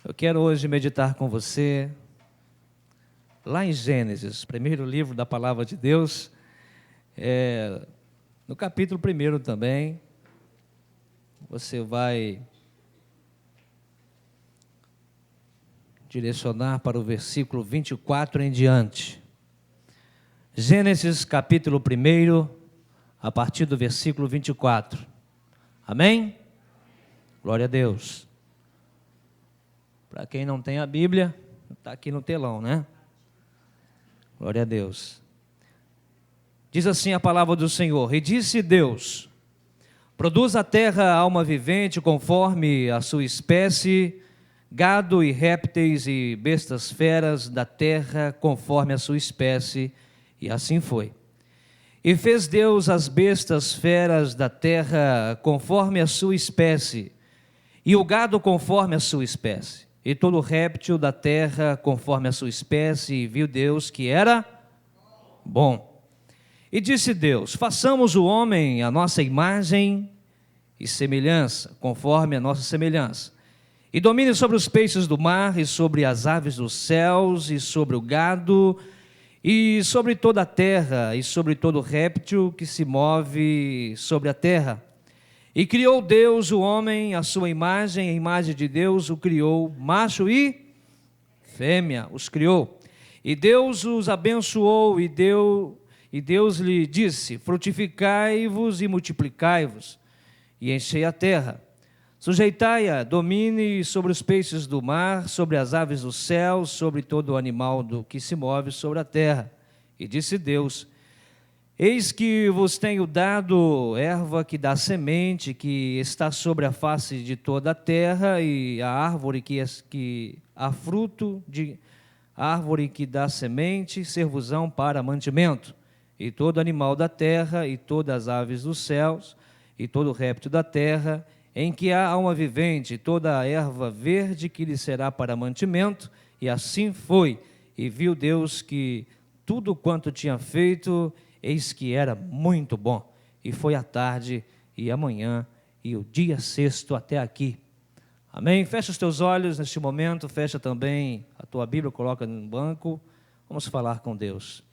Eu quero hoje meditar com você lá em Gênesis, primeiro livro da Palavra de Deus, no capítulo 1 também. Você vai direcionar para o versículo 24 em diante. Gênesis capítulo 1, a partir do versículo 24. Amém? Glória a Deus. Para quem não tem a Bíblia, está aqui no telão, né? Glória a Deus. Diz assim a palavra do Senhor: E disse Deus: produz a terra alma vivente conforme a sua espécie, gado e répteis e bestas feras da terra conforme a sua espécie. E assim foi. E fez Deus as bestas feras da terra conforme a sua espécie, e o gado conforme a sua espécie, e todo réptil da terra conforme a sua espécie, e viu Deus que era bom. E disse Deus: façamos o homem à nossa imagem e semelhança, conforme a nossa semelhança, e domine sobre os peixes do mar, e sobre as aves dos céus, e sobre o gado, e sobre toda a terra, e sobre todo réptil que se move sobre a terra. E criou Deus o homem à sua imagem, a imagem de Deus o criou, macho e fêmea os criou. E Deus os abençoou, e Deus lhe disse: frutificai-vos e multiplicai-vos, e enchei a terra. Sujeitai-a, domine sobre os peixes do mar, sobre as aves do céu, sobre todo o animal do que se move sobre a terra. E disse Deus: eis que vos tenho dado erva que dá semente, que está sobre a face de toda a terra, e a árvore que há fruto, de árvore que dá semente, ser-vos-ão para mantimento. E todo animal da terra, e todas as aves dos céus, e todo réptil da terra, em que há alma vivente, toda a erva verde que lhe será para mantimento. E assim foi. E viu Deus que tudo quanto tinha feito, eis que era muito bom. E foi a tarde e a manhã e o dia sexto até aqui. Amém? Fecha os teus olhos neste momento, fecha também a tua Bíblia, coloca no banco. Vamos falar com Deus.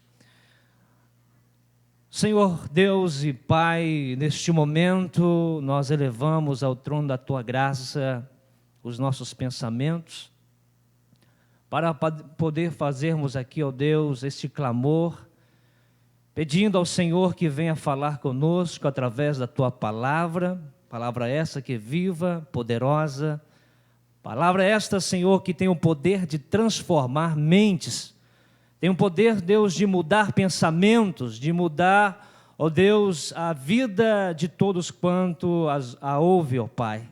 Senhor Deus e Pai, neste momento nós elevamos ao trono da Tua graça os nossos pensamentos, para poder fazermos aqui, ó Deus, este clamor, pedindo ao Senhor que venha falar conosco através da Tua palavra, palavra essa que é viva, poderosa, palavra esta, Senhor, que tem o poder de transformar mentes, tem o poder, Deus, de mudar pensamentos, de mudar, ó Deus, a vida de todos quanto a ouve, ó Pai.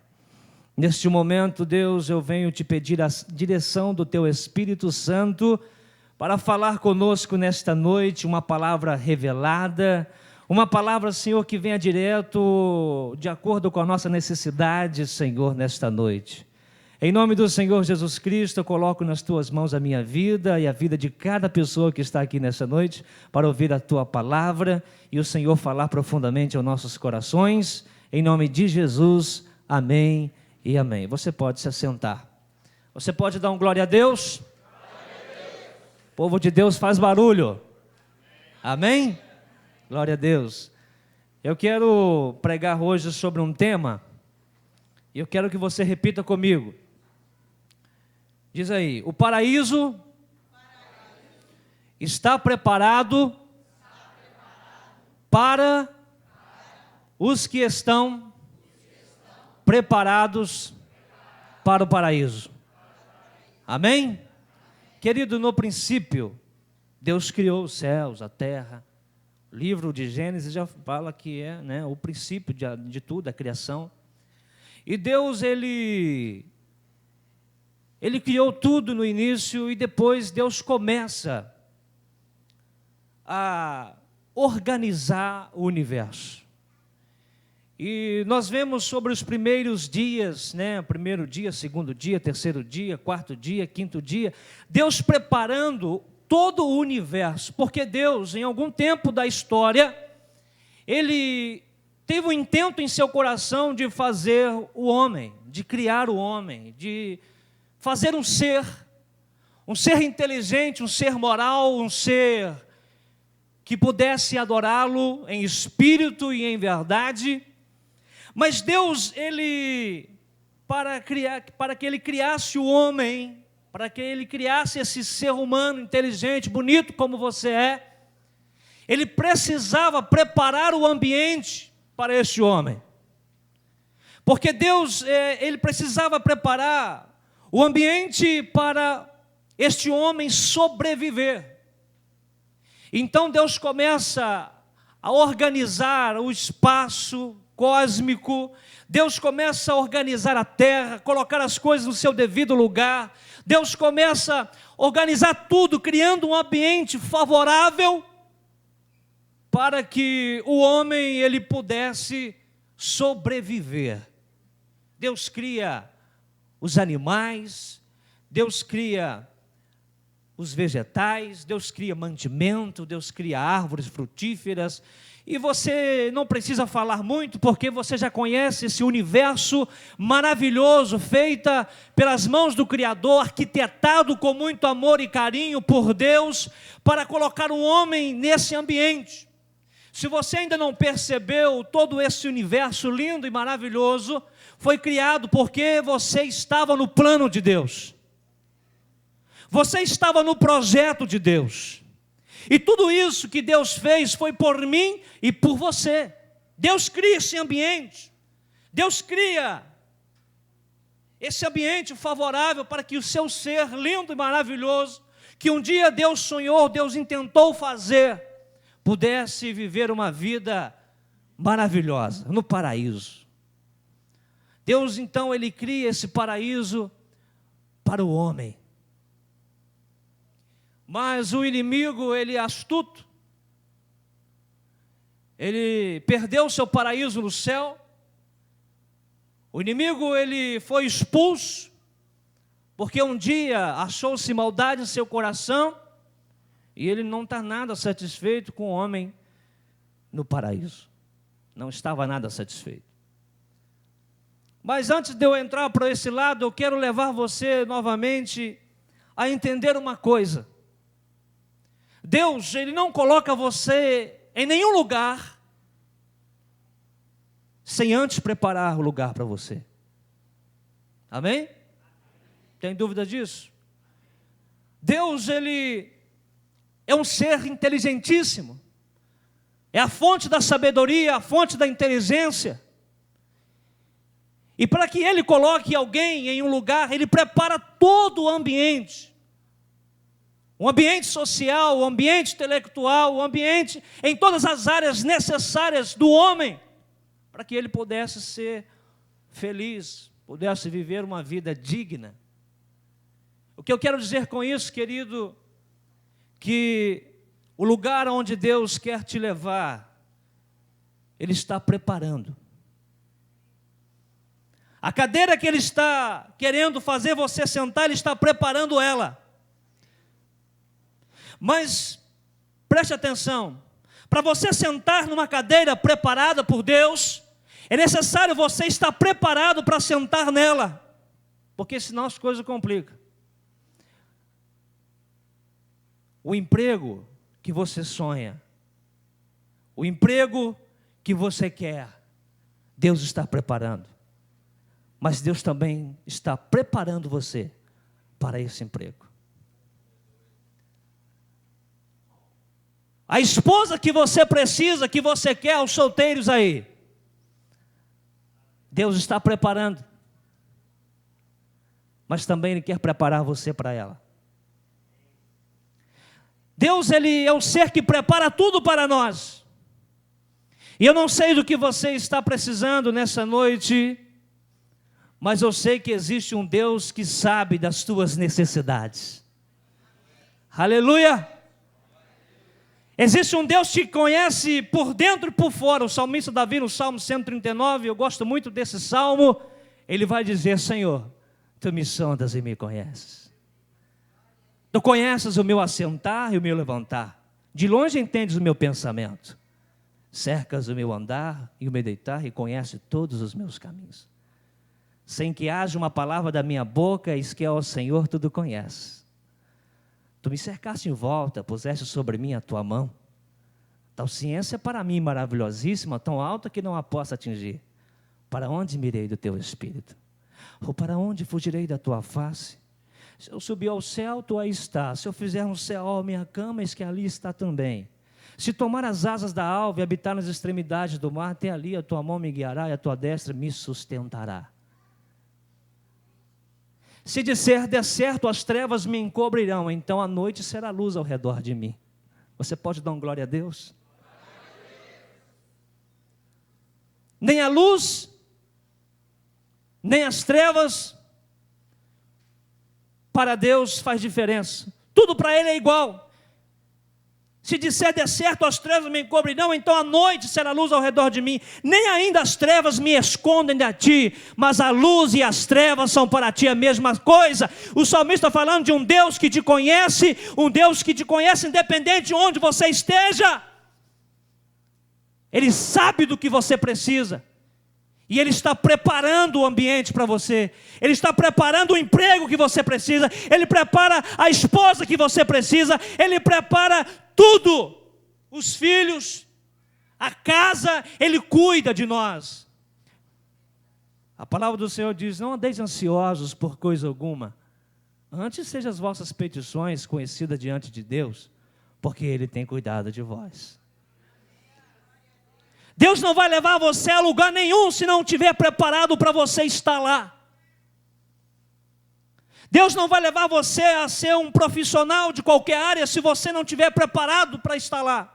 Neste momento, Deus, eu venho te pedir a direção do Teu Espírito Santo para falar conosco nesta noite, uma palavra revelada, uma palavra, Senhor, que venha direto, de acordo com a nossa necessidade, Senhor, nesta noite. Em nome do Senhor Jesus Cristo, eu coloco nas Tuas mãos a minha vida e a vida de cada pessoa que está aqui nessa noite para ouvir a Tua palavra e o Senhor falar profundamente aos nossos corações. Em nome de Jesus, amém e amém. Você pode se assentar. Você pode dar um glória a Deus? O povo de Deus faz barulho. Amém? Glória a Deus. Eu quero pregar hoje sobre um tema e eu quero que você repita comigo. Diz aí: o paraíso está preparado para os que estão preparados para o paraíso. Amém? Querido, no princípio, Deus criou os céus, a terra. O livro de Gênesis já fala que é, né, o princípio de tudo, a criação. E Deus, Ele criou tudo no início e depois Deus começa a organizar o universo. E nós vemos sobre os primeiros dias, né? Primeiro dia, segundo dia, terceiro dia, quarto dia, quinto dia, Deus preparando todo o universo, porque Deus, em algum tempo da história, Ele teve um intento em seu coração de fazer o homem, de criar o homem, de fazer um ser inteligente, um ser moral, um ser que pudesse adorá-lo em espírito e em verdade. Mas Deus, para que Ele criasse o homem, para que Ele criasse esse ser humano inteligente, bonito como você é, Ele precisava preparar o ambiente para este homem. Porque Deus, Ele precisava preparar o ambiente para este homem sobreviver. Então Deus começa a organizar o espaço cósmico, Deus começa a organizar a terra, colocar as coisas no seu devido lugar, Deus começa a organizar tudo, criando um ambiente favorável para que o homem ele pudesse sobreviver. Deus cria os animais, Deus cria os vegetais, Deus cria mantimento, Deus cria árvores frutíferas, e você não precisa falar muito, porque você já conhece esse universo maravilhoso, feito pelas mãos do Criador, arquitetado com muito amor e carinho por Deus, para colocar o homem nesse ambiente. Se você ainda não percebeu, todo esse universo lindo e maravilhoso foi criado porque você estava no plano de Deus. Você estava no projeto de Deus. E tudo isso que Deus fez foi por mim e por você. Deus cria esse ambiente. Deus cria esse ambiente favorável para que o seu ser lindo e maravilhoso, que um dia Deus sonhou, Deus intentou fazer, pudesse viver uma vida maravilhosa, no paraíso. Deus então, Ele cria esse paraíso para o homem. Mas o inimigo, ele é astuto. Ele perdeu o seu paraíso no céu. O inimigo, ele foi expulso, porque um dia achou-se maldade em seu coração, e ele não está nada satisfeito com o homem no paraíso. Não estava nada satisfeito. Mas antes de eu entrar para esse lado, eu quero levar você novamente a entender uma coisa. Deus, Ele não coloca você em nenhum lugar sem antes preparar o lugar para você. Amém? Tem dúvida disso? Deus, Ele é um ser inteligentíssimo. É a fonte da sabedoria, a fonte da inteligência. E para que Ele coloque alguém em um lugar, Ele prepara todo o ambiente. O ambiente social, o ambiente intelectual, o ambiente em todas as áreas necessárias do homem, para que ele pudesse ser feliz, pudesse viver uma vida digna. O que eu quero dizer com isso, querido, que o lugar onde Deus quer te levar, Ele está preparando. A cadeira que Ele está querendo fazer você sentar, Ele está preparando ela. Mas, preste atenção, para você sentar numa cadeira preparada por Deus, é necessário você estar preparado para sentar nela, porque senão as coisas complicam. O emprego que você sonha, o emprego que você quer, Deus está preparando, mas Deus também está preparando você para esse emprego. A esposa que você precisa, que você quer, os solteiros aí, Deus está preparando, mas também Ele quer preparar você para ela. Deus, Ele é o ser que prepara tudo para nós. E eu não sei do que você está precisando nessa noite, mas eu sei que existe um Deus que sabe das tuas necessidades. Aleluia! Existe um Deus que conhece por dentro e por fora. O salmista Davi, no Salmo 139, eu gosto muito desse salmo, ele vai dizer: Senhor, Tu me sondas e me conheces. Tu conheces o meu assentar e o meu levantar. De longe entendes o meu pensamento. Cercas o meu andar e o meu deitar e conheces todos os meus caminhos. sem que haja uma palavra da minha boca, eis que ao Senhor tudo conhece. Tu me cercaste em volta, puseste sobre mim a tua mão. Tal ciência para mim maravilhosíssima, tão alta que não a posso atingir. Para onde mirei do teu espírito? Ou para onde fugirei da tua face? Se eu subir ao céu, tu aí estás. Se eu fizer um céu minha cama, eis que ali está também. Se tomar as asas da alva e habitar nas extremidades do mar, até ali a tua mão me guiará e a tua destra me sustentará. Se disser, de certo, as trevas me encobrirão, então a noite será luz ao redor de mim. Você pode dar um glória a Deus? Nem a luz, nem as trevas, para Deus faz diferença. Tudo para Ele é igual. Se disser, de certo, as trevas me encobrirão, então a noite será luz ao redor de mim. Nem ainda as trevas me escondem de ti, mas a luz e as trevas são para ti a mesma coisa. O salmista está falando de um Deus que te conhece, um Deus que te conhece independente de onde você esteja. Ele sabe do que você precisa. E Ele está preparando o ambiente para você. Ele está preparando o emprego que você precisa. Ele prepara a esposa que você precisa. Ele prepara tudo. Os filhos, a casa, Ele cuida de nós. A palavra do Senhor diz, não andeis ansiosos por coisa alguma. Antes sejam as vossas petições conhecidas diante de Deus, porque Ele tem cuidado de vós. Deus não vai levar você a lugar nenhum se não estiver preparado para você estar lá. Deus não vai levar você a ser um profissional de qualquer área se você não estiver preparado para estar lá.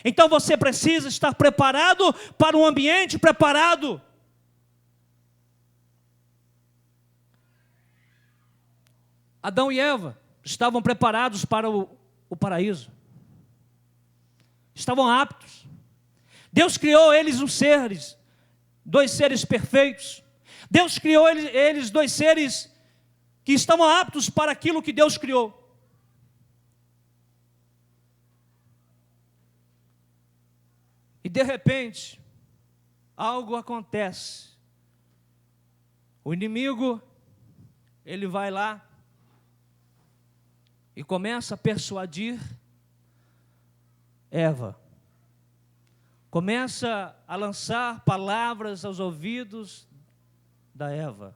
Então você precisa estar preparado para um ambiente preparado. Adão e Eva estavam preparados para o paraíso. Estavam aptos. Deus criou eles dois seres perfeitos. Deus criou eles dois seres que estavam aptos para aquilo que Deus criou. E de repente, algo acontece. O inimigo, ele vai lá e começa a persuadir Eva. Começa a lançar palavras aos ouvidos da Eva,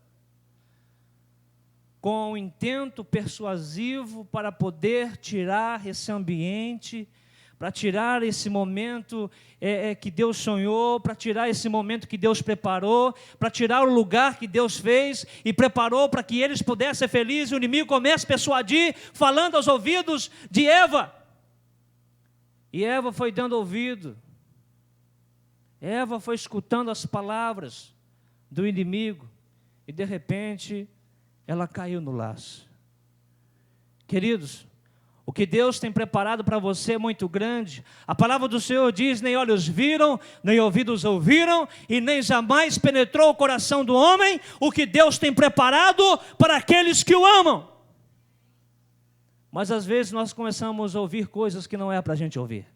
com um intento persuasivo para poder tirar esse ambiente, para tirar esse momento que Deus sonhou, para tirar esse momento que Deus preparou, para tirar o lugar que Deus fez e preparou para que eles pudessem ser felizes. O inimigo começa a persuadir, falando aos ouvidos de Eva. E Eva foi dando ouvido. Eva foi escutando as palavras do inimigo e de repente ela caiu no laço. Queridos, o que Deus tem preparado para você é muito grande. A palavra do Senhor diz, nem olhos viram, nem ouvidos ouviram, e nem jamais penetrou o coração do homem, o que Deus tem preparado para aqueles que o amam. Mas às vezes nós começamos a ouvir coisas que não é para a gente ouvir.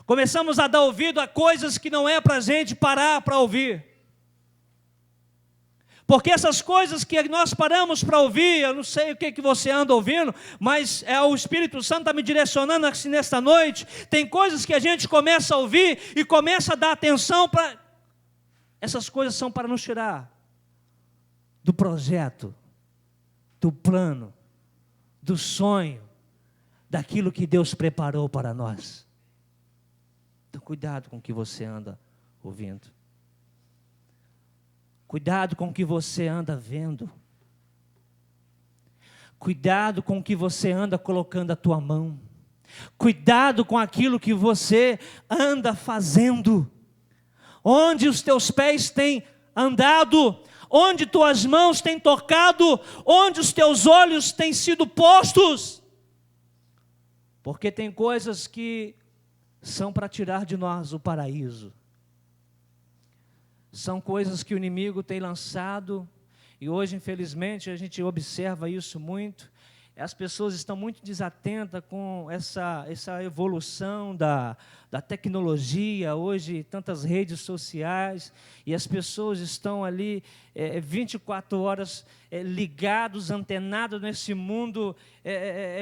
Começamos a dar ouvido a coisas que não é para a gente parar para ouvir. Porque essas coisas que nós paramos para ouvir, eu não sei o que você anda ouvindo, mas o Espírito Santo está me direcionando assim nesta noite. Tem coisas que a gente começa a ouvir e começa a dar atenção para... Essas coisas são para nos tirar do projeto, do plano, do sonho, daquilo que Deus preparou para nós. Então, cuidado com o que você anda ouvindo. Cuidado com o que você anda vendo. Cuidado com o que você anda colocando a tua mão. Cuidado com aquilo que você anda fazendo. Onde os teus pés têm andado, onde tuas mãos têm tocado, onde os teus olhos têm sido postos. Porque tem coisas que são para tirar de nós o paraíso. São coisas que o inimigo tem lançado, e hoje, infelizmente, a gente observa isso muito. as pessoas estão muito desatentas com essa evolução da tecnologia, hoje tantas redes sociais, e as pessoas estão ali 24 horas ligados, antenados nesse mundo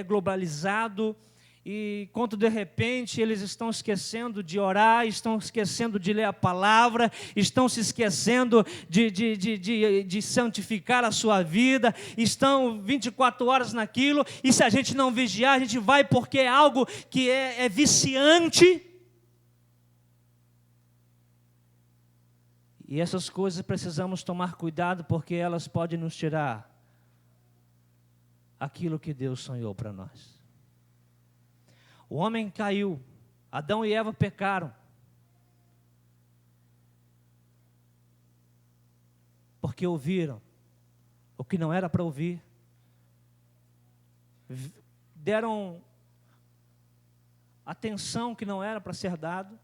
globalizado, e quando de repente eles estão esquecendo de orar, estão esquecendo de ler a palavra, estão se esquecendo de santificar a sua vida, estão 24 horas naquilo, e se a gente não vigiar, a gente vai, porque é algo que é viciante. E essas coisas precisamos tomar cuidado, porque elas podem nos tirar aquilo que Deus sonhou para nós. O homem caiu, Adão e Eva pecaram, porque ouviram o que não era para ouvir, deram atenção que não era para ser dado,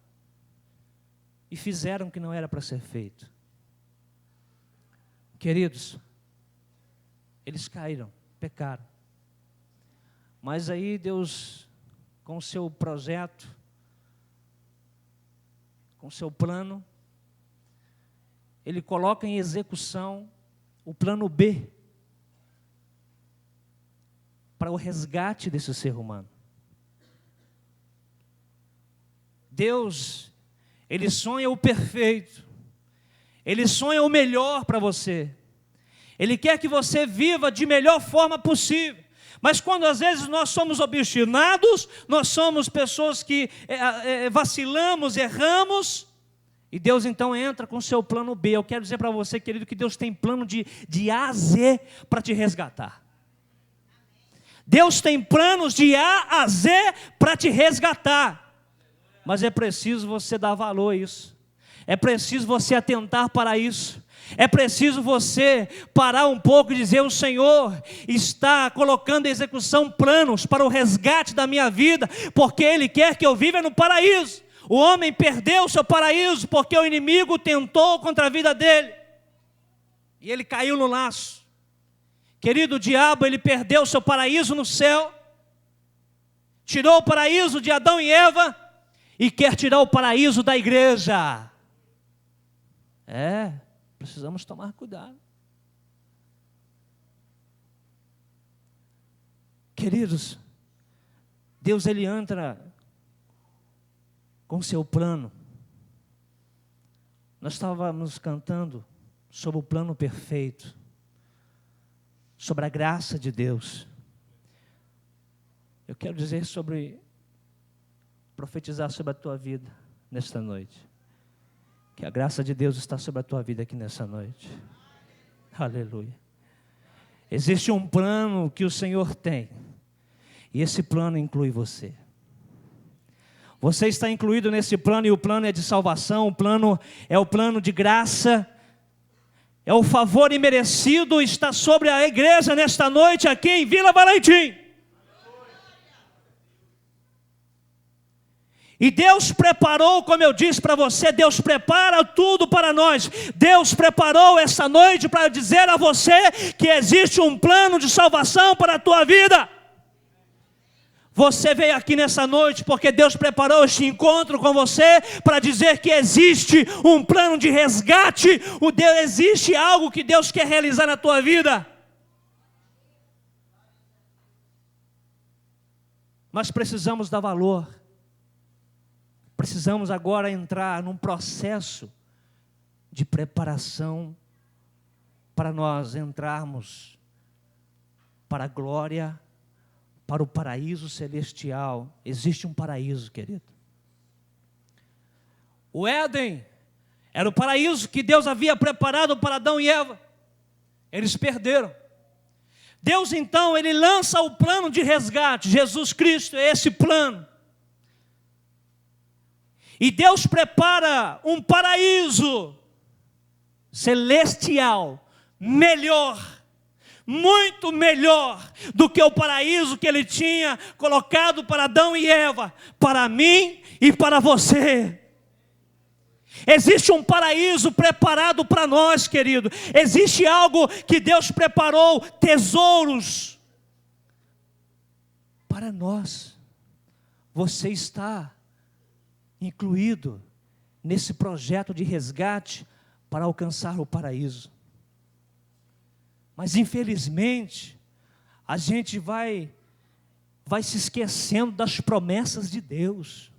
e fizeram o que não era para ser feito. Queridos, eles caíram, pecaram, mas aí Deus, com o seu projeto, com o seu plano, Ele coloca em execução o plano B, para o resgate desse ser humano. Deus, Ele sonha o perfeito, Ele sonha o melhor para você, Ele quer que você viva de melhor forma possível. Mas quando às vezes nós somos obstinados, nós somos pessoas que vacilamos, erramos, e Deus então entra com o seu plano B. Eu quero dizer para você, querido, que Deus tem plano de A a Z para te resgatar. Deus tem planos de A a Z para te resgatar. Mas é preciso você dar valor a isso. É preciso você atentar para isso. É preciso você parar um pouco e dizer: o Senhor está colocando em execução planos para o resgate da minha vida, porque Ele quer que eu viva no paraíso. O homem perdeu o seu paraíso porque o inimigo tentou contra a vida dele, e ele caiu no laço. Querido, o diabo, ele perdeu o seu paraíso no céu, tirou o paraíso de Adão e Eva, e quer tirar o paraíso da igreja. Precisamos tomar cuidado. Queridos, Deus, Ele entra com o seu plano. Nós estávamos cantando sobre o plano perfeito, sobre a graça de Deus. Eu quero dizer profetizar sobre a tua vida nesta noite. Que a graça de Deus está sobre a tua vida aqui nessa noite. Aleluia. Existe um plano que o Senhor tem, e esse plano inclui você. Você está incluído nesse plano, e o plano é de salvação, o plano é o plano de graça, é o favor imerecido, está sobre a igreja nesta noite aqui em Vila Valentim. E Deus preparou, como eu disse para você, Deus prepara tudo para nós. Deus preparou essa noite para dizer a você que existe um plano de salvação para a tua vida. Você veio aqui nessa noite porque Deus preparou este encontro com você para dizer que existe um plano de resgate. Existe algo que Deus quer realizar na tua vida. Mas precisamos dar valor. Precisamos agora entrar num processo de preparação para nós entrarmos para a glória, para o paraíso celestial. Existe um paraíso, querido. O Éden era o paraíso que Deus havia preparado para Adão e Eva. Eles perderam. Deus então, Ele lança o plano de resgate. Jesus Cristo é esse plano. E Deus prepara um paraíso celestial, melhor, muito melhor do que o paraíso que Ele tinha colocado para Adão e Eva, para mim e para você. Existe um paraíso preparado para nós, querido. Existe algo que Deus preparou, tesouros para nós. Você está incluído nesse projeto de resgate para alcançar o paraíso. Mas infelizmente, a gente vai se esquecendo das promessas de Deus.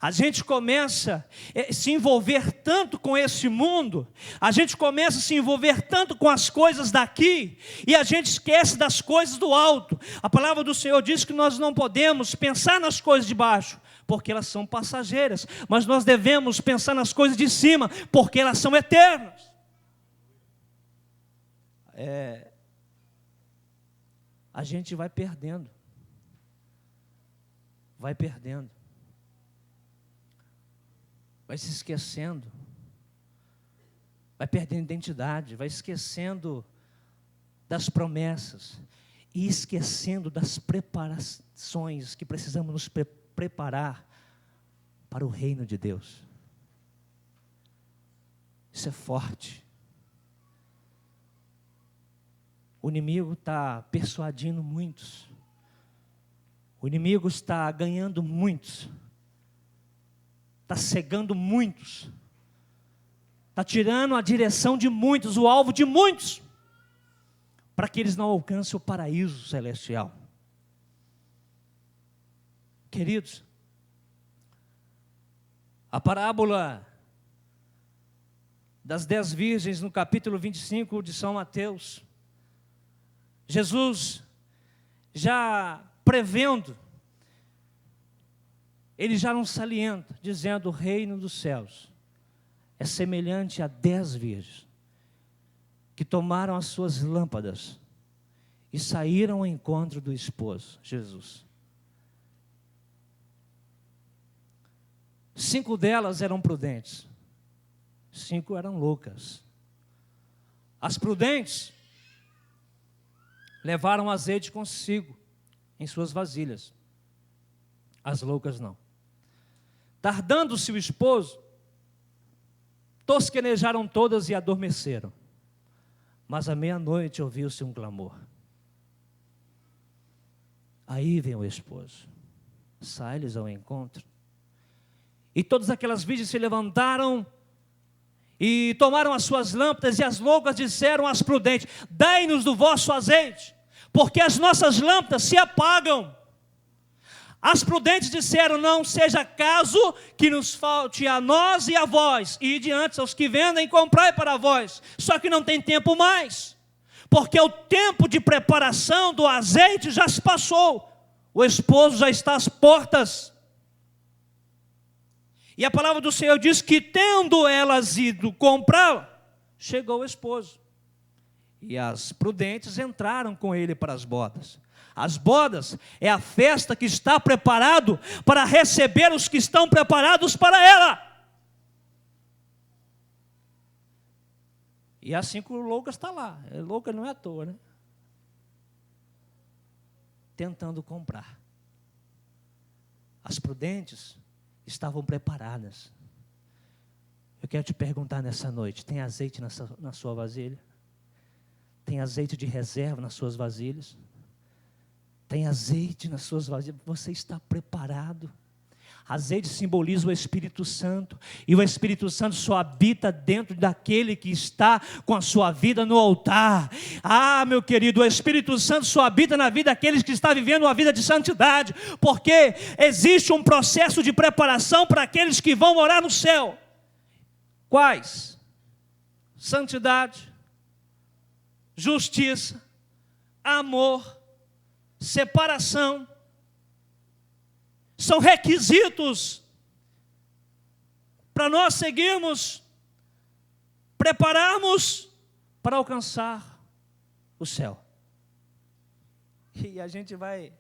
A gente começa a se envolver tanto com esse mundo, a gente começa a se envolver tanto com as coisas daqui, e a gente esquece das coisas do alto. A palavra do Senhor diz que nós não podemos pensar nas coisas de baixo, porque elas são passageiras, mas nós devemos pensar nas coisas de cima, porque elas são eternas. A gente vai perdendo, vai se esquecendo, vai perdendo identidade, vai esquecendo das promessas e esquecendo das preparações que precisamos nos preparar para o reino de Deus. Isso é forte. O inimigo está persuadindo muitos. O inimigo está ganhando muitos. Está cegando muitos. Está tirando a direção de muitos, o alvo de muitos, para que eles não alcancem o paraíso celestial. Queridos, a parábola das 10 virgens no capítulo 25 de São Mateus, Jesus já prevendo, ele já não salienta, dizendo: o reino dos céus é semelhante a 10 virgens que tomaram as suas lâmpadas e saíram ao encontro do esposo, Jesus. 5 delas eram prudentes, 5 eram loucas. As prudentes levaram azeite consigo em suas vasilhas, as loucas não. Tardando-se o esposo, tosquenejaram todas e adormeceram. Mas à meia-noite ouviu-se um clamor. Aí vem o esposo, sai-lhes ao encontro. E todas aquelas virgens se levantaram e tomaram as suas lâmpadas, e as loucas disseram às prudentes: dai-nos do vosso azeite, porque as nossas lâmpadas se apagam. As prudentes disseram: não seja caso que nos falte a nós e a vós, e diante aos que vendem, comprai para vós. Só que não tem tempo mais, porque o tempo de preparação do azeite já se passou, o esposo já está às portas. E a palavra do Senhor diz que, tendo elas ido comprar, chegou o esposo. E as prudentes entraram com ele para as bodas. As bodas é a festa que está preparado para receber os que estão preparados para ela. E as 5 loucas estão lá. Louca não é à toa, né? Tentando comprar. As prudentes estavam preparadas. Eu quero te perguntar nessa noite: tem azeite na sua vasilha? Tem azeite de reserva nas suas vasilhas? Tem azeite nas suas vasilhas? Você está preparado? Azeite simboliza o Espírito Santo, e o Espírito Santo só habita dentro daquele que está com a sua vida no altar. Ah, meu querido, o Espírito Santo só habita na vida daqueles que estão vivendo uma vida de santidade, porque existe um processo de preparação para aqueles que vão morar no céu. Quais? Santidade, justiça, amor, separação. São requisitos para nós seguirmos, prepararmos para alcançar o céu. E a gente vai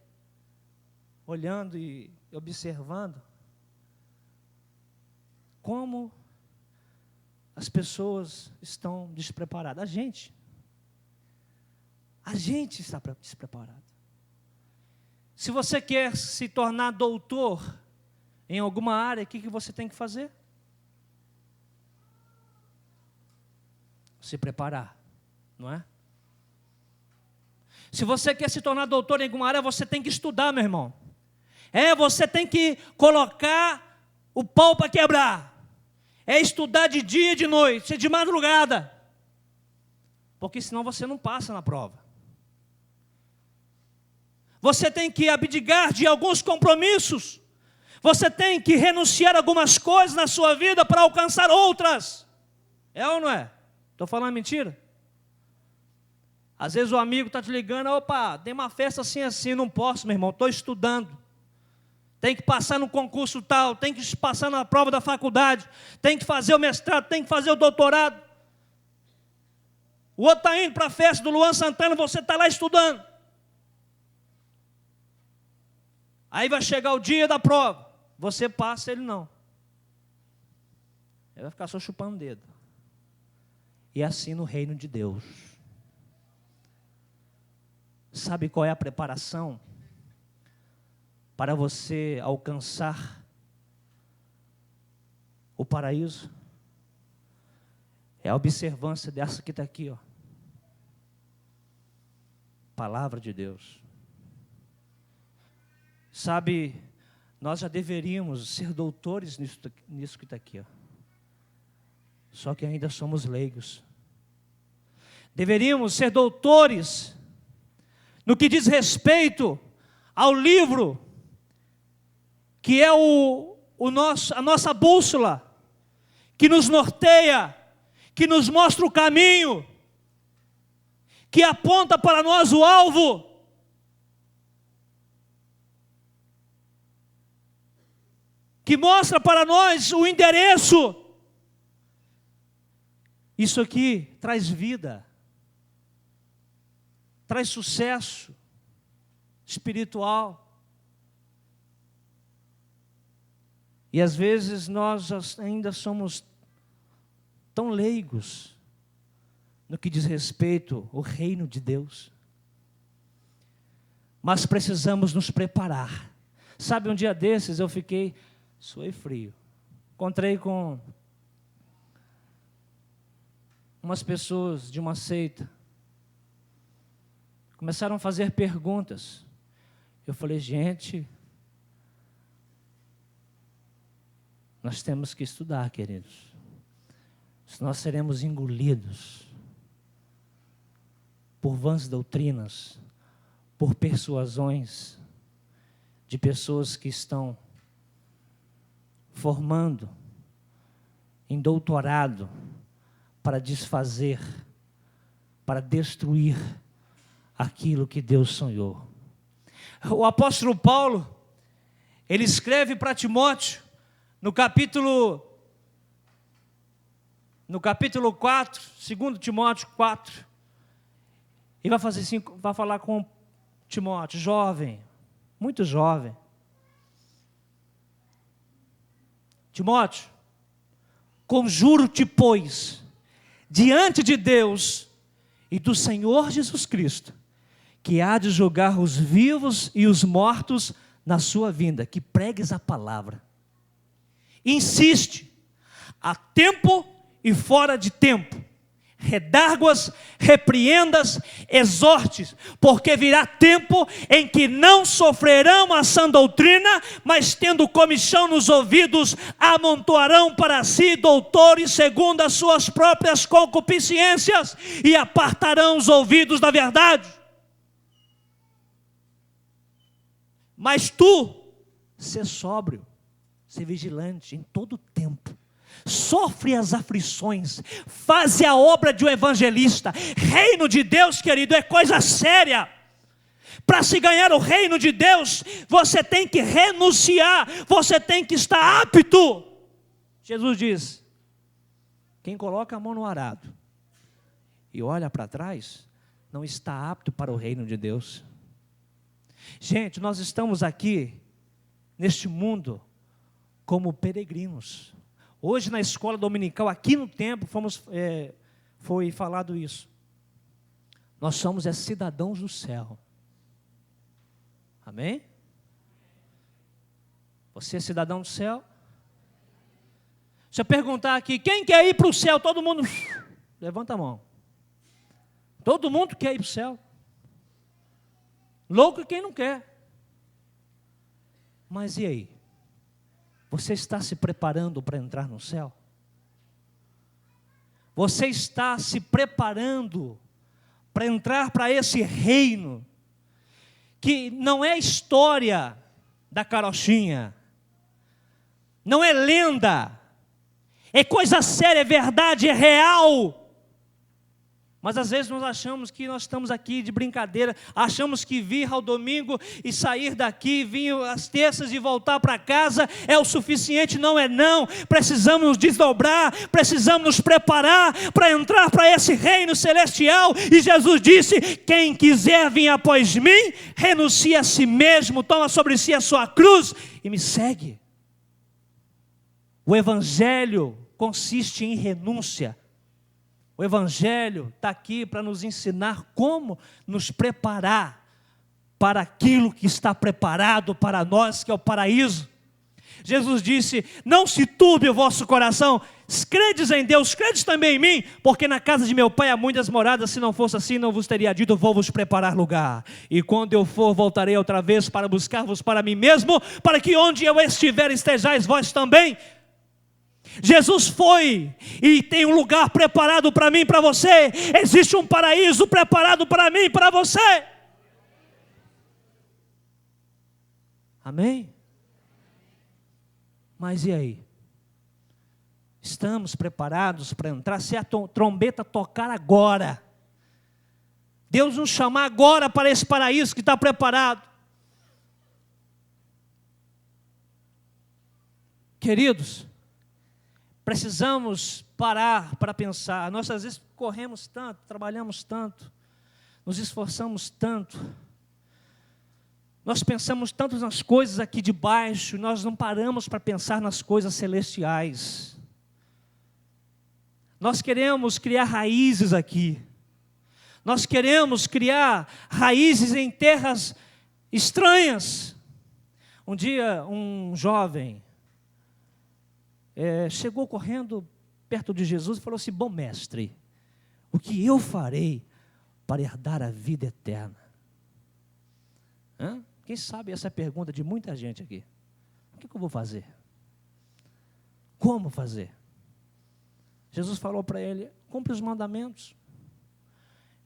olhando e observando como as pessoas estão despreparadas. A gente está despreparado. Se você quer se tornar doutor em alguma área, o que você tem que fazer? Se preparar, não é? Se você quer se tornar doutor em alguma área, você tem que estudar, meu irmão. Você tem que colocar o pau para quebrar. Estudar de dia e de noite, de madrugada. Porque senão você não passa na prova. Você tem que abdicar de alguns compromissos. Você tem que renunciar a algumas coisas na sua vida para alcançar outras. É ou não é? Estou falando mentira? Às vezes o amigo está te ligando, opa, tem uma festa assim, não posso, meu irmão, estou estudando. Tem que passar no concurso tal, tem que passar na prova da faculdade, tem que fazer o mestrado, tem que fazer o doutorado. O outro está indo para a festa do Luan Santana, você está lá estudando. Aí vai chegar o dia da prova, você passa, ele não. Ele vai ficar só chupando o dedo. E assim no reino de Deus. Sabe qual é a preparação para você alcançar o paraíso? É a observância dessa que está aqui, ó. Palavra de Deus. Sabe, nós já deveríamos ser doutores nisso que está aqui, ó. Só que ainda somos leigos. Deveríamos ser doutores no que diz respeito ao livro, que é a nossa bússola, que nos norteia, que nos mostra o caminho, que aponta para nós o alvo. Que mostra para nós o endereço. Isso aqui traz vida, traz sucesso espiritual. E às vezes nós ainda somos tão leigos no que diz respeito ao reino de Deus. Mas precisamos nos preparar. Sabe, um dia desses eu suei frio. Encontrei com umas pessoas de uma seita. Começaram a fazer perguntas. Eu falei, gente, nós temos que estudar, queridos. Senão nós seremos engolidos por vãs doutrinas, por persuasões de pessoas que estão formando em doutorado para desfazer, para destruir aquilo que Deus sonhou. O apóstolo Paulo, ele escreve para Timóteo, no capítulo 4, 2 Timóteo 4, e vai fazer assim, vai falar com Timóteo, jovem, muito jovem. Timóteo, conjuro-te, pois, diante de Deus e do Senhor Jesus Cristo, que há de julgar os vivos e os mortos na sua vinda, que pregues a palavra. Insiste, a tempo e fora de tempo, redarguas, repreendas, exortes, porque virá tempo em que não sofrerão a sã doutrina, mas tendo comichão nos ouvidos, amontoarão para si doutores segundo as suas próprias concupiscências, e apartarão os ouvidos da verdade. Mas tu, sê sóbrio, sê vigilante em todo tempo. Sofre as aflições, faze a obra de um evangelista. Reino de Deus, querido, é coisa séria. Para se ganhar o reino de Deus, você tem que renunciar, você tem que estar apto. Jesus diz, quem coloca a mão no arado e olha para trás, não está apto para o reino de Deus. Gente, nós estamos aqui, neste mundo, como peregrinos. Hoje na escola dominical, aqui no templo, foi falado isso. Nós somos cidadãos do céu. Amém? Você é cidadão do céu? Se eu perguntar aqui, quem quer ir para o céu? Todo mundo, levanta a mão. Todo mundo quer ir para o céu. Louco é quem não quer. Mas e aí? Você está se preparando para entrar no céu? Você está se preparando para entrar para esse reino, que não é história da carochinha, não é lenda, é coisa séria, é verdade, é real. Mas às vezes nós achamos que nós estamos aqui de brincadeira, achamos que vir ao domingo e sair daqui, vir às terças e voltar para casa é o suficiente. Não é não, precisamos nos desdobrar, precisamos nos preparar para entrar para esse reino celestial. E Jesus disse: quem quiser vir após mim, renuncie a si mesmo, toma sobre si a sua cruz e me segue. O evangelho consiste em renúncia. O Evangelho está aqui para nos ensinar como nos preparar para aquilo que está preparado para nós, que é o paraíso. Jesus disse: não se turbe o vosso coração, credes em Deus, credes também em mim, porque na casa de meu pai há muitas moradas, se não fosse assim não vos teria dito, vou vos preparar lugar. E quando eu for, voltarei outra vez para buscar-vos para mim mesmo, para que onde eu estiver estejais vós também. Jesus foi e tem um lugar preparado para mim e para você. Existe um paraíso preparado para mim e para você. Amém? Mas e aí? Estamos preparados para entrar? Se a trombeta tocar agora, Deus nos chamar agora para esse paraíso que está preparado. Queridos, precisamos parar para pensar. Nós às vezes corremos tanto, trabalhamos tanto, nos esforçamos tanto, nós pensamos tanto nas coisas aqui de baixo, nós não paramos para pensar nas coisas celestiais. Nós queremos criar raízes aqui, nós queremos criar raízes em terras estranhas. Um dia um jovem chegou correndo perto de Jesus e falou assim: bom mestre, o que eu farei para herdar a vida eterna? Quem sabe essa é a pergunta de muita gente aqui. O que eu vou fazer? Como fazer? Jesus falou para ele: cumpre os mandamentos.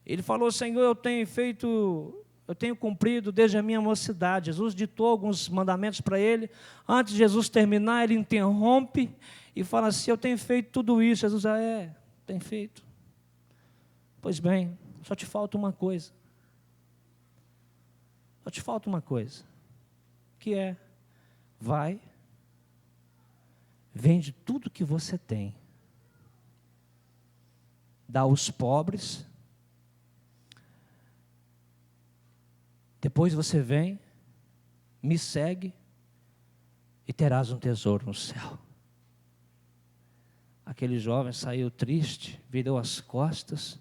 Ele falou: Senhor, eu tenho cumprido desde a minha mocidade. Jesus ditou alguns mandamentos para ele. Antes de Jesus terminar, ele interrompe e fala assim: eu tenho feito tudo isso. Jesus: tem feito. Pois bem, só te falta uma coisa. Só te falta uma coisa. Que é: vai, vende tudo que você tem, dá aos pobres. Depois você vem, me segue e terás um tesouro no céu. Aquele jovem saiu triste, virou as costas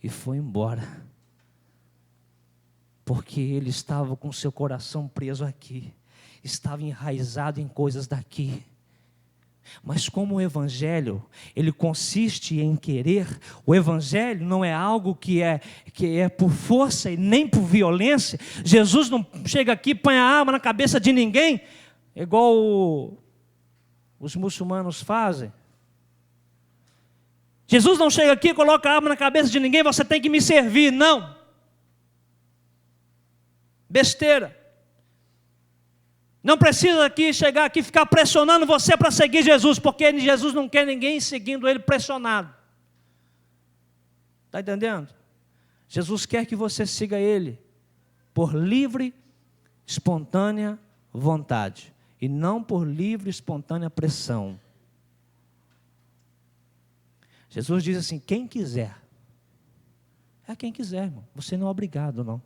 e foi embora. Porque ele estava com seu coração preso aqui, estava enraizado em coisas daqui. Mas como o Evangelho, ele consiste em querer, o Evangelho não é algo que é por força e nem por violência. Jesus não chega aqui e põe a arma na cabeça de ninguém, igual os muçulmanos fazem. Jesus não chega aqui e coloca a arma na cabeça de ninguém: você tem que me servir. Não. Besteira. Não precisa chegar aqui e ficar pressionando você para seguir Jesus, porque Jesus não quer ninguém seguindo Ele pressionado. Está entendendo? Jesus quer que você siga Ele por livre, espontânea vontade, e não por livre, espontânea pressão. Jesus diz assim: quem quiser. É quem quiser, irmão. Você não é obrigado, não.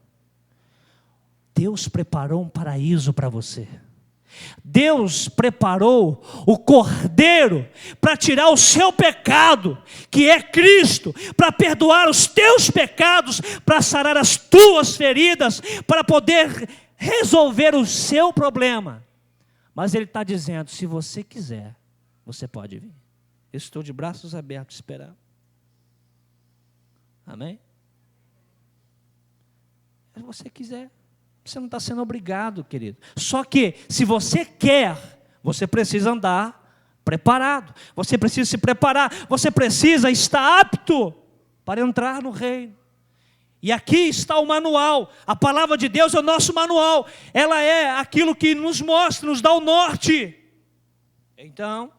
Deus preparou um paraíso para você. Deus preparou o Cordeiro para tirar o seu pecado, que é Cristo, para perdoar os teus pecados, para sarar as tuas feridas, para poder resolver o seu problema. Mas Ele está dizendo: se você quiser, você pode vir. Eu estou de braços abertos esperando. Amém? Se você quiser, Você não está sendo obrigado, querido. Só que, se você quer, você precisa andar preparado. Você precisa se preparar. Você precisa estar apto para entrar no reino. E aqui está o manual. A palavra de Deus é o nosso manual. Ela é aquilo que nos mostra, nos dá o norte. Então,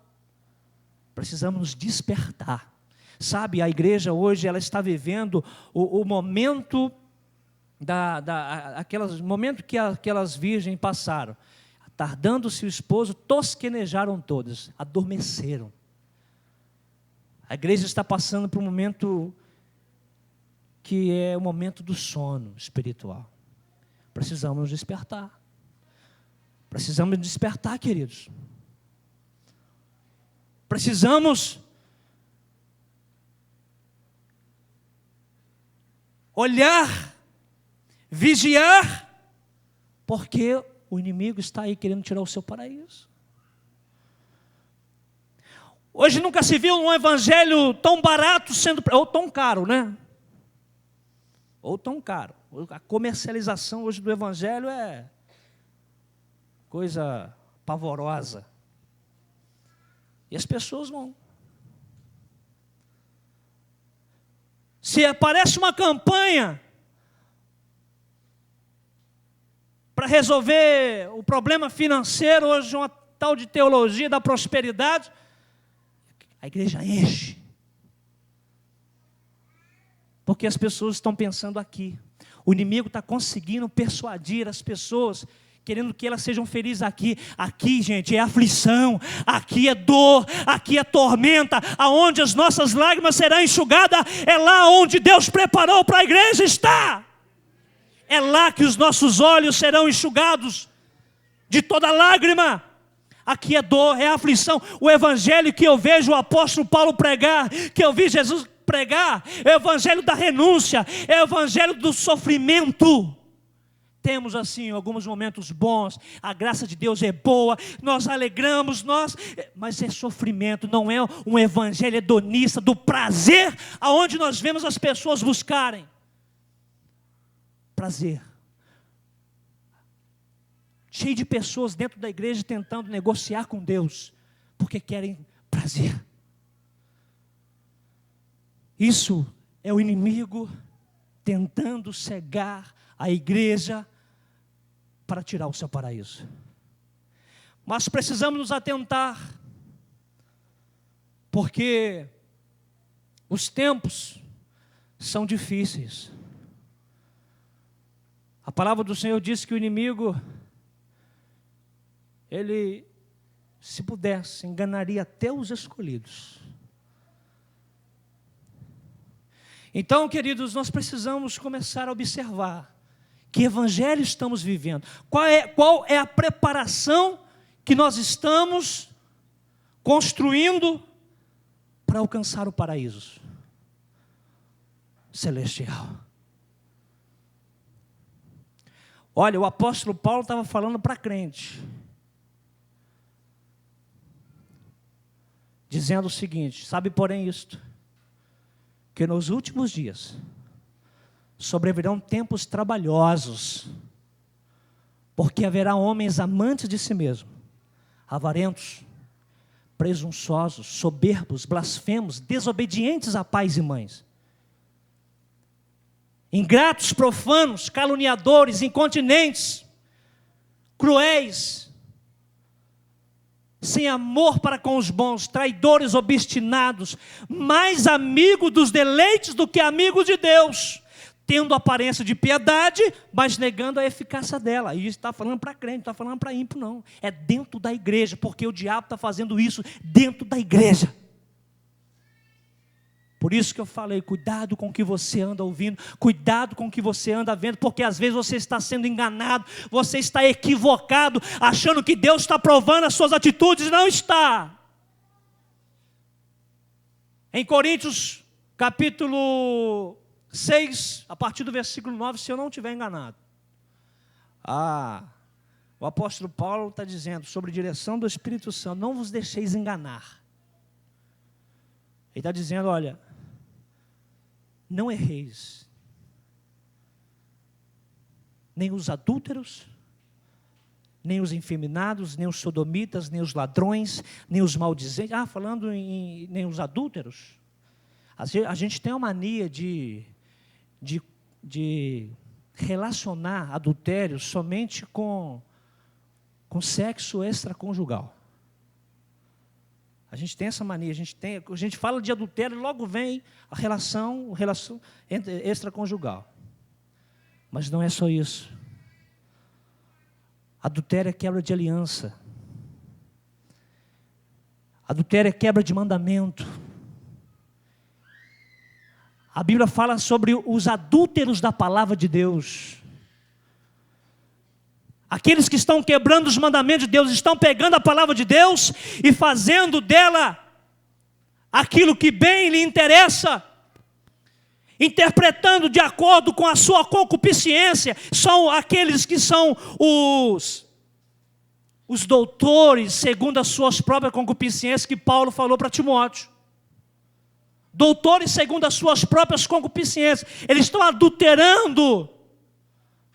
precisamos nos despertar. Sabe, a igreja hoje, ela está vivendo o momento momento que aquelas virgens passaram. Tardando-se o esposo, tosquenejaram todas, adormeceram. A igreja está passando por um momento que é o momento do sono espiritual. Precisamos despertar. Precisamos despertar, queridos. Precisamos olhar, vigiar, porque o inimigo está aí querendo tirar o seu paraíso. Hoje nunca se viu um evangelho tão barato sendo, ou tão caro, né? Ou tão caro. A comercialização hoje do evangelho é coisa pavorosa. E as pessoas vão. Se aparece uma campanha para resolver o problema financeiro, hoje uma tal de teologia da prosperidade, a igreja enche. Porque as pessoas estão pensando aqui. O inimigo está conseguindo persuadir as pessoas, querendo que elas sejam felizes aqui. Aqui, gente, é aflição, aqui é dor, aqui é tormenta. Aonde as nossas lágrimas serão enxugadas, é lá onde Deus preparou para a igreja estar. É lá que os nossos olhos serão enxugados de toda lágrima. Aqui é dor, é aflição. O evangelho que eu vejo o apóstolo Paulo pregar, que eu vi Jesus pregar, é o evangelho da renúncia, é o evangelho do sofrimento. Temos assim alguns momentos bons, a graça de Deus é boa, nós alegramos, mas é sofrimento, não é um evangelho hedonista do prazer, aonde nós vemos as pessoas buscarem prazer. Cheio de pessoas dentro da igreja tentando negociar com Deus, porque querem prazer. Isso é o inimigo tentando cegar a igreja para tirar o seu paraíso. Mas precisamos nos atentar, porque os tempos são difíceis. A palavra do Senhor diz que o inimigo, ele, se pudesse, enganaria até os escolhidos. Então, queridos, nós precisamos começar a observar que evangelho estamos vivendo. Qual é a preparação que nós estamos construindo para alcançar o paraíso celestial? Olha, o apóstolo Paulo estava falando para crente, dizendo o seguinte: sabe, porém, isto, que nos últimos dias sobrevirão tempos trabalhosos, porque haverá homens amantes de si mesmo, avarentos, presunçosos, soberbos, blasfemos, desobedientes a pais e mães, ingratos, profanos, caluniadores, incontinentes, cruéis, sem amor para com os bons, traidores, obstinados, mais amigos dos deleites do que amigos de Deus, tendo aparência de piedade, mas negando a eficácia dela. E isso está falando para crente, não está falando para ímpio, não. É dentro da igreja, porque o diabo está fazendo isso dentro da igreja. Por isso que eu falei, cuidado com o que você anda ouvindo, cuidado com o que você anda vendo, porque às vezes você está sendo enganado, você está equivocado, achando que Deus está provando as suas atitudes, e não está. Em Coríntios, capítulo 6, a partir do versículo 9, se eu não estiver enganado, o apóstolo Paulo está dizendo, sobre direção do Espírito Santo, não vos deixeis enganar. Ele está dizendo, olha, não erreis, nem os adúlteros, nem os efeminados, nem os sodomitas, nem os ladrões, nem os maldizentes. Falando nem os adúlteros. A gente tem uma mania de relacionar adultério somente com sexo extraconjugal. A gente tem essa mania, a gente fala de adultério e logo vem a relação extraconjugal. Mas não é só isso. Adultério é quebra de aliança. Adultério é quebra de mandamento. A Bíblia fala sobre os adúlteros da palavra de Deus. Aqueles que estão quebrando os mandamentos de Deus, estão pegando a palavra de Deus e fazendo dela aquilo que bem lhe interessa, interpretando de acordo com a sua concupiscência. São aqueles que são os doutores, segundo as suas próprias concupiscências, que Paulo falou para Timóteo. Doutores segundo as suas próprias concupiscências. Eles estão adulterando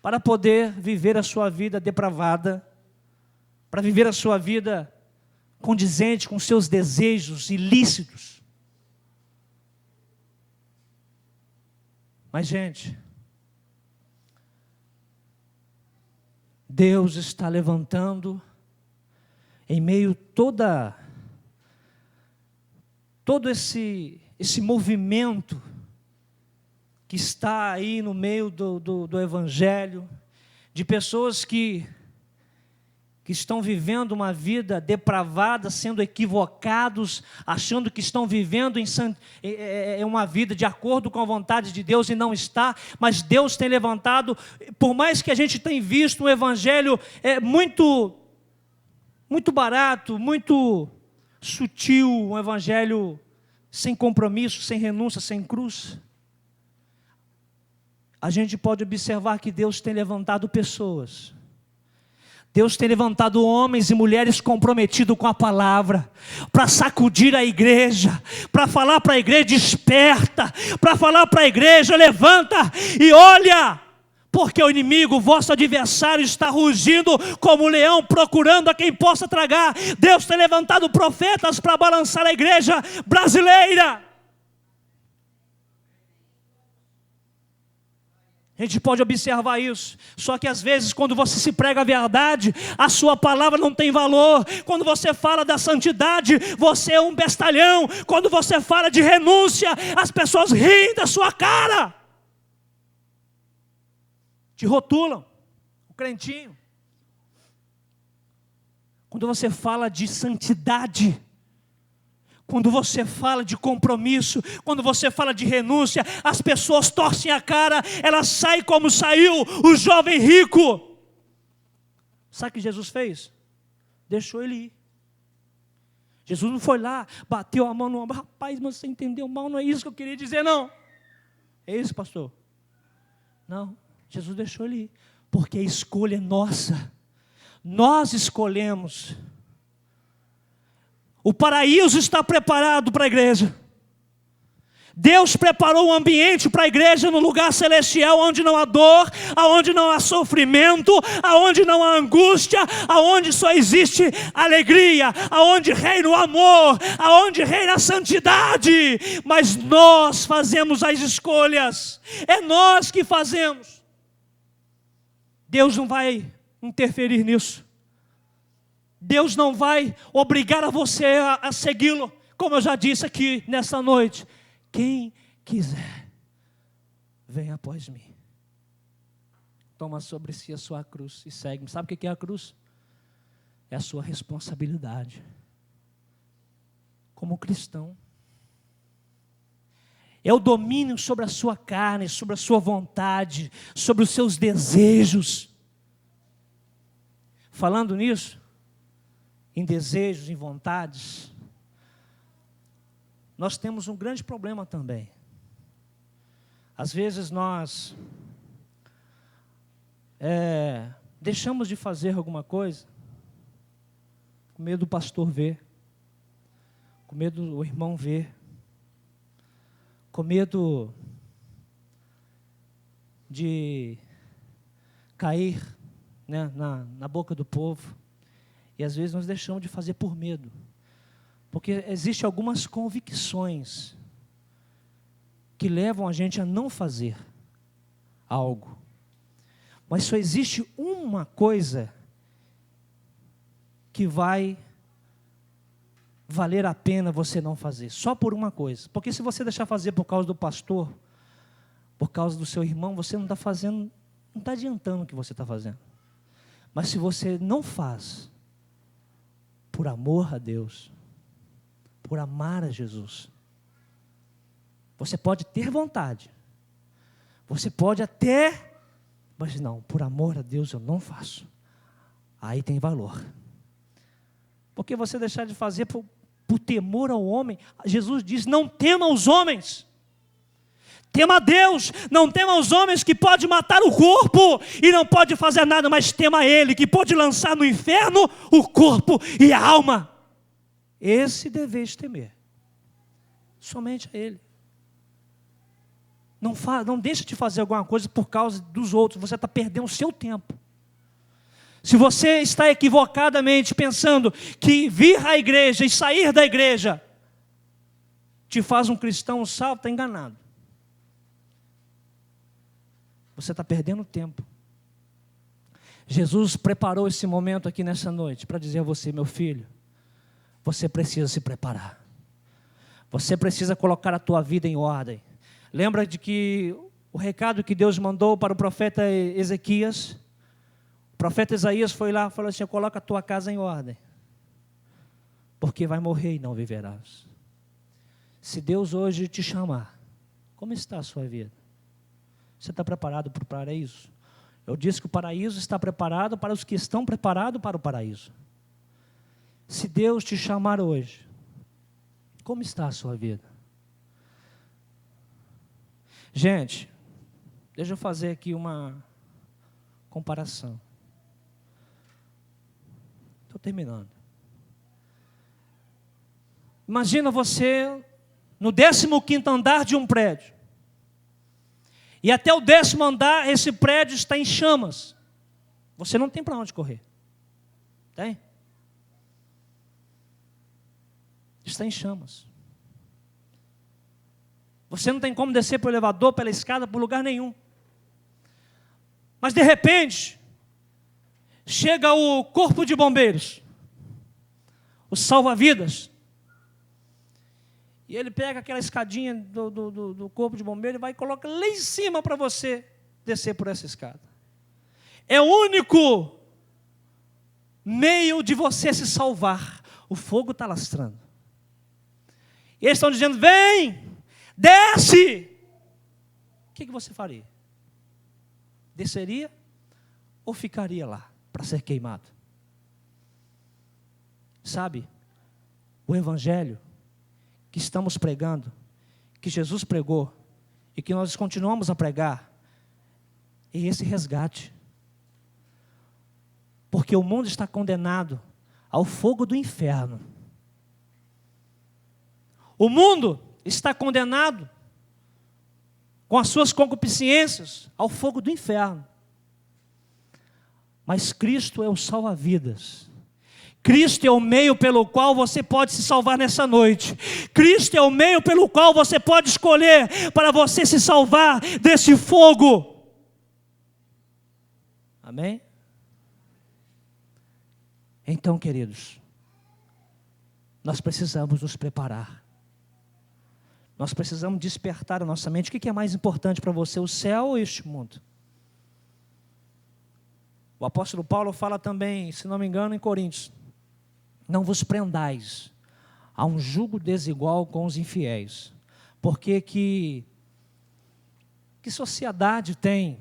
para poder viver a sua vida depravada, para viver a sua vida condizente com seus desejos ilícitos. Mas, gente, Deus está levantando em meio todo esse movimento que está aí no meio do Evangelho, de pessoas que estão vivendo uma vida depravada, sendo equivocados, achando que estão vivendo uma vida de acordo com a vontade de Deus e não está. Mas Deus tem levantado, por mais que a gente tenha visto um Evangelho muito barato, muito sutil, um Evangelho sem compromisso, sem renúncia, sem cruz, a gente pode observar que Deus tem levantado pessoas. Deus tem levantado homens e mulheres comprometidos com a palavra, para sacudir a igreja, para falar para a igreja: desperta, para falar para a igreja: levanta e olha, porque o inimigo, vosso adversário, está rugindo como um leão, procurando a quem possa tragar. Deus tem levantado profetas para balançar a igreja brasileira. A gente pode observar isso. Só que às vezes, quando você se prega a verdade, a sua palavra não tem valor. Quando você fala da santidade, você é um bestalhão. Quando você fala de renúncia, as pessoas riem da sua cara, te rotulam, o crentinho. Quando você fala de santidade, quando você fala de compromisso, quando você fala de renúncia, as pessoas torcem a cara, elas saem como saiu o jovem rico. Sabe o que Jesus fez? Deixou ele ir. Jesus não foi lá, bateu a mão no ombro: rapaz, mas você entendeu mal, não é isso que eu queria dizer, não. É isso, pastor? Não, Jesus deixou ele ir, porque a escolha é nossa. Nós escolhemos. O paraíso está preparado para a igreja. Deus preparou um ambiente para a igreja no lugar celestial, onde não há dor, onde não há sofrimento, onde não há angústia, onde só existe alegria, onde reina o amor, onde reina a santidade. Mas nós fazemos as escolhas, é nós que fazemos. Deus não vai interferir nisso. Deus não vai obrigar a você a segui-lo. Como eu já disse aqui nessa noite: quem quiser, venha após mim. Toma sobre si a sua cruz e segue-me. Sabe o que é a cruz? É a sua responsabilidade como cristão. É o domínio sobre a sua carne, sobre a sua vontade, sobre os seus desejos. Falando nisso, em desejos, em vontades, nós temos um grande problema também. Às vezes nós deixamos de fazer alguma coisa com medo do pastor ver, com medo do irmão ver, com medo de cair, né, na boca do povo. E às vezes nós deixamos de fazer por medo. Porque existem algumas convicções que levam a gente a não fazer algo. Mas só existe uma coisa que vai valer a pena você não fazer. Só por uma coisa. Porque se você deixar fazer por causa do pastor, por causa do seu irmão, você não está fazendo, não está adiantando o que você está fazendo. Mas se você não faz, por amor a Deus, por amar a Jesus, você pode ter vontade, você pode até, mas não, por amor a Deus eu não faço. Aí tem valor. Porque você deixar de fazer por temor ao homem, Jesus diz, não tema os homens, tema a Deus, não tema os homens que pode matar o corpo e não pode fazer nada, mas tema a Ele, que pode lançar no inferno o corpo e a alma. Esse deveis temer, somente a Ele. Não deixe de fazer alguma coisa por causa dos outros, você está perdendo o seu tempo. Se você está equivocadamente pensando que vir à igreja e sair da igreja te faz um cristão salvo, está enganado. Você está perdendo tempo. Jesus preparou esse momento aqui nessa noite para dizer a você, meu filho, você precisa se preparar. Você precisa colocar a tua vida em ordem. Lembra de que o recado que Deus mandou para o profeta Ezequias? O profeta Isaías foi lá e falou assim, coloca a tua casa em ordem, porque vai morrer e não viverás. Se Deus hoje te chamar, como está a sua vida? Você está preparado para o paraíso? Eu disse que o paraíso está preparado para os que estão preparados para o paraíso. Se Deus te chamar hoje, como está a sua vida? Gente, deixa eu fazer aqui uma comparação. Estou terminando. Imagina você no 15º andar de um prédio. E até o 10º andar, esse prédio está em chamas. Você não tem para onde correr. Tem? Está em chamas. Você não tem como descer pelo elevador, pela escada, por lugar nenhum. Mas de repente, chega o corpo de bombeiros, o salva-vidas, e ele pega aquela escadinha do corpo de bombeiro e vai e coloca lá em cima para você descer por essa escada. É o único meio de você se salvar. O fogo está lastrando. E eles estão dizendo, vem, desce. O que você faria? Desceria ou ficaria lá para ser queimado? Sabe, o evangelho que estamos pregando, que Jesus pregou e que nós continuamos a pregar, é esse resgate. Porque o mundo está condenado ao fogo do inferno. O mundo está condenado com as suas concupiscências ao fogo do inferno. Mas Cristo é o salva-vidas. Cristo é o meio pelo qual você pode se salvar nessa noite. Cristo é o meio pelo qual você pode escolher para você se salvar desse fogo. Amém? Então, queridos, nós precisamos nos preparar. Nós precisamos despertar a nossa mente. O que é mais importante para você, o céu ou este mundo? O apóstolo Paulo fala também, se não me engano, em Coríntios, não vos prendais a um jugo desigual com os infiéis. Porque que sociedade tem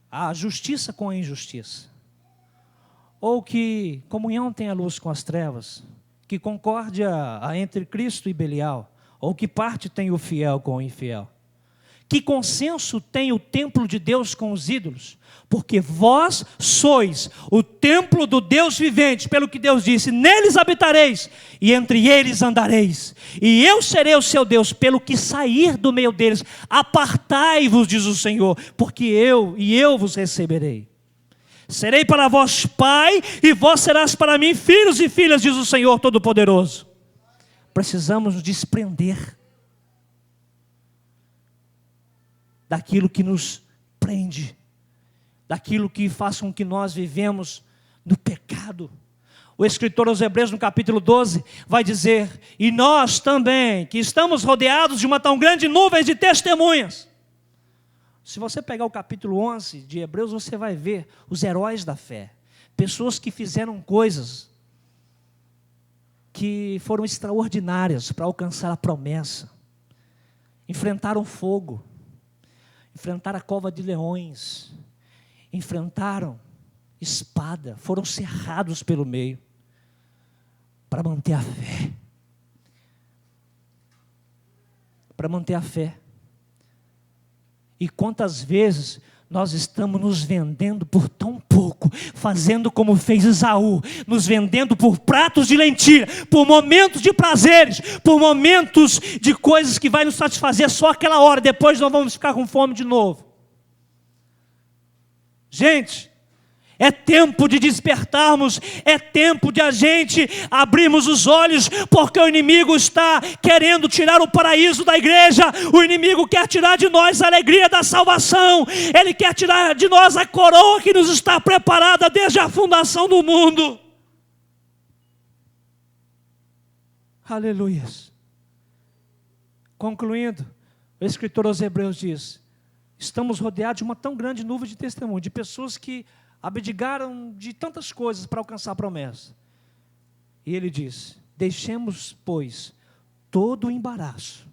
a justiça com a injustiça? Ou que comunhão tem a luz com as trevas? Que concórdia há entre Cristo e Belial? Ou que parte tem o fiel com o infiel? Que consenso tem o templo de Deus com os ídolos? Porque vós sois o templo do Deus vivente, pelo que Deus disse, neles habitareis, e entre eles andareis, e eu serei o seu Deus, pelo que sair do meio deles, apartai-vos, diz o Senhor, porque eu vos receberei. Serei para vós pai, e vós serás para mim filhos e filhas, diz o Senhor Todo-Poderoso. Precisamos nos desprender daquilo que nos prende, daquilo que faz com que nós vivemos no pecado. O escritor aos Hebreus, no capítulo 12, vai dizer: e nós também, que estamos rodeados de uma tão grande nuvem de testemunhas. Se você pegar o capítulo 11 de Hebreus, você vai ver os heróis da fé, pessoas que fizeram coisas que foram extraordinárias para alcançar a promessa, enfrentaram fogo, enfrentaram a cova de leões, enfrentaram espada, foram cerrados pelo meio, para manter a fé. Para manter a fé. E quantas vezes nós estamos nos vendendo por tão pouco, fazendo como fez Esaú, nos vendendo por pratos de lentilha, por momentos de prazeres, por momentos de coisas que vai nos satisfazer só aquela hora, depois nós vamos ficar com fome de novo. Gente, é tempo de despertarmos, é tempo de a gente abrirmos os olhos, porque o inimigo está querendo tirar o paraíso da igreja, o inimigo quer tirar de nós a alegria da salvação, ele quer tirar de nós a coroa que nos está preparada desde a fundação do mundo. Aleluias. Concluindo, o escritor aos Hebreus diz: estamos rodeados de uma tão grande nuvem de testemunho, de pessoas que abdicaram de tantas coisas para alcançar a promessa. E ele diz: deixemos, pois, todo o embaraço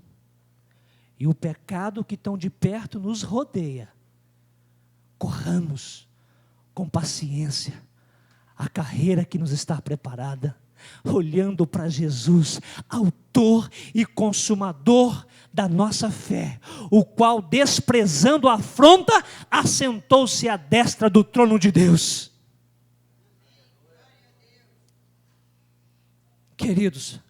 e o pecado que tão de perto nos rodeia. Corramos com paciência a carreira que nos está preparada, olhando para Jesus, autor e consumador da nossa fé, o qual, desprezando a afronta, assentou-se à destra do trono de Deus. Queridos,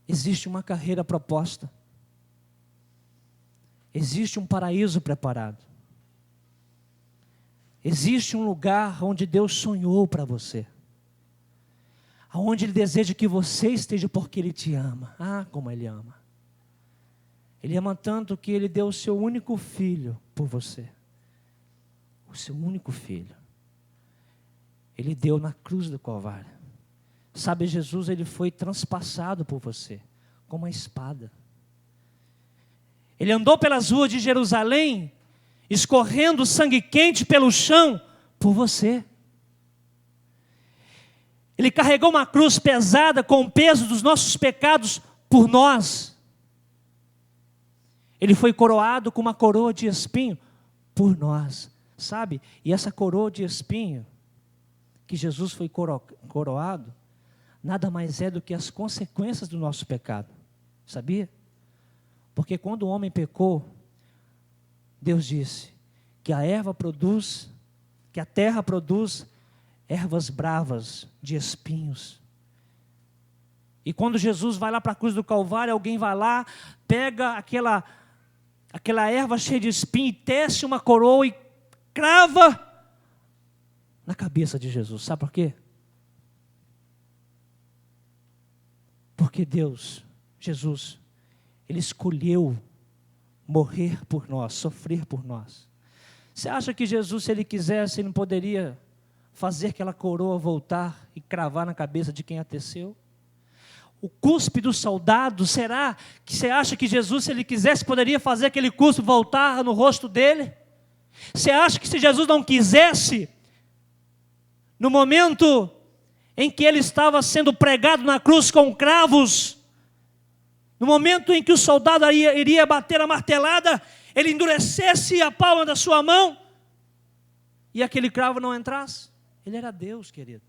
existe uma carreira proposta, existe um paraíso preparado, existe um lugar onde Deus sonhou para você, aonde Ele deseja que você esteja, porque Ele te ama. Ah, como Ele ama. Ele ama tanto que Ele deu o seu único filho por você. O seu único filho. Ele deu na cruz do Calvário. Sabe, Jesus, Ele foi transpassado por você, com uma espada. Ele andou pelas ruas de Jerusalém, escorrendo sangue quente pelo chão, por você. Ele carregou uma cruz pesada com o peso dos nossos pecados por nós. Ele foi coroado com uma coroa de espinho por nós, sabe? E essa coroa de espinho que Jesus foi coroado, nada mais é do que as consequências do nosso pecado, sabia? Porque quando o homem pecou, Deus disse que a terra produz ervas bravas de espinhos. E quando Jesus vai lá para a cruz do Calvário, alguém vai lá, pega aquela erva cheia de espinho, e tece uma coroa e crava na cabeça de Jesus. Sabe por quê? Porque Deus, Jesus, Ele escolheu morrer por nós, sofrer por nós. Você acha que Jesus, se Ele quisesse, Ele não poderia fazer aquela coroa voltar e cravar na cabeça de quem a teceu? O cuspe do soldado, será que você acha que Jesus, se Ele quisesse, poderia fazer aquele cuspe voltar no rosto dele? Você acha que se Jesus não quisesse, no momento em que Ele estava sendo pregado na cruz com cravos, no momento em que o soldado iria bater a martelada, Ele endurecesse a palma da sua mão e aquele cravo não entrasse? Ele era Deus, querido,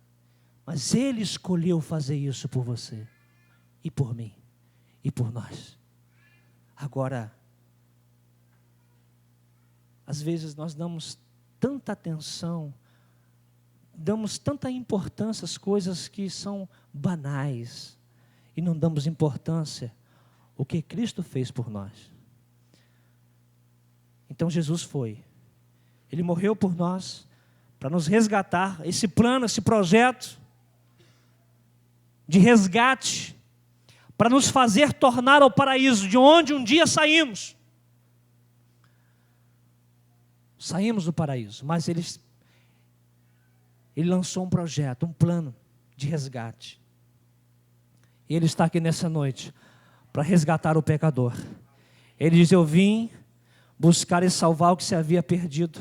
mas Ele escolheu fazer isso por você, e por mim, e por nós. Agora, às vezes nós damos tanta atenção, damos tanta importância às coisas que são banais e não damos importância ao que Cristo fez por nós. Então Jesus foi. Ele morreu por nós para nos resgatar. Esse plano, esse projeto de resgate para nos fazer tornar ao paraíso, de onde um dia saímos. Saímos do paraíso, mas Ele lançou um projeto, um plano de resgate. E Ele está aqui nessa noite para resgatar o pecador. Ele diz: eu vim buscar e salvar o que se havia perdido.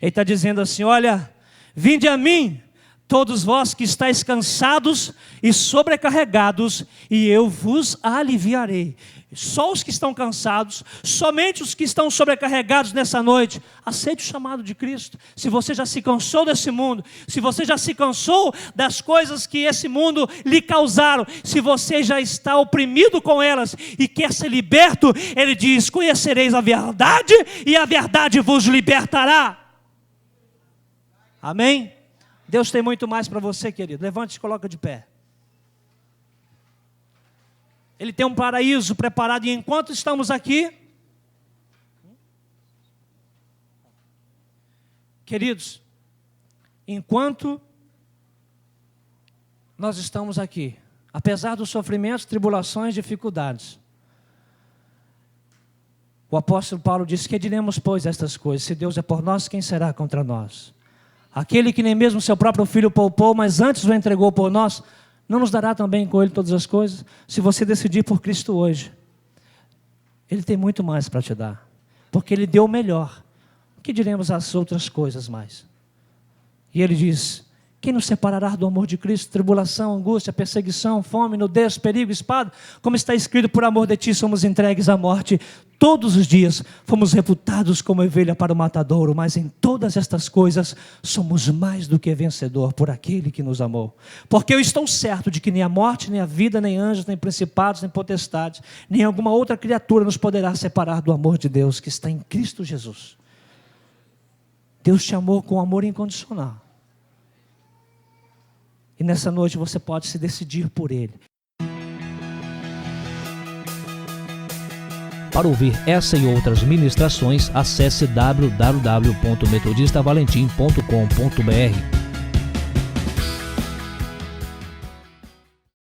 Ele está dizendo assim: olha, vinde a mim, todos vós que estáis cansados e sobrecarregados, e eu vos aliviarei. Só os que estão cansados, somente os que estão sobrecarregados nessa noite, aceite o chamado de Cristo. Se você já se cansou desse mundo, se você já se cansou das coisas que esse mundo lhe causaram, se você já está oprimido com elas e quer ser liberto, Ele diz: conhecereis a verdade e a verdade vos libertará. Amém? Deus tem muito mais para você, querido. Levante e se coloca de pé. Ele tem um paraíso preparado, e enquanto estamos aqui, queridos, enquanto nós estamos aqui, apesar dos sofrimentos, tribulações, dificuldades, o apóstolo Paulo disse: que diremos, pois, estas coisas? Se Deus é por nós, quem será contra nós? Aquele que nem mesmo seu próprio filho poupou, mas antes o entregou por nós, não nos dará também com Ele todas as coisas? Se você decidir por Cristo hoje, Ele tem muito mais para te dar, porque Ele deu o melhor. O que diremos às outras coisas mais? E Ele diz: quem nos separará do amor de Cristo? Tribulação, angústia, perseguição, fome, nudez, perigo, espada? Como está escrito: por amor de ti somos entregues à morte todos os dias, fomos reputados como ovelha para o matadouro, mas em todas estas coisas somos mais do que vencedor por aquele que nos amou. Porque eu estou certo de que nem a morte, nem a vida, nem anjos, nem principados, nem potestades, nem alguma outra criatura nos poderá separar do amor de Deus que está em Cristo Jesus. Deus te amou com amor incondicional. E nessa noite você pode se decidir por Ele. Para ouvir essa e outras ministrações, acesse www.metodistavalentim.com.br.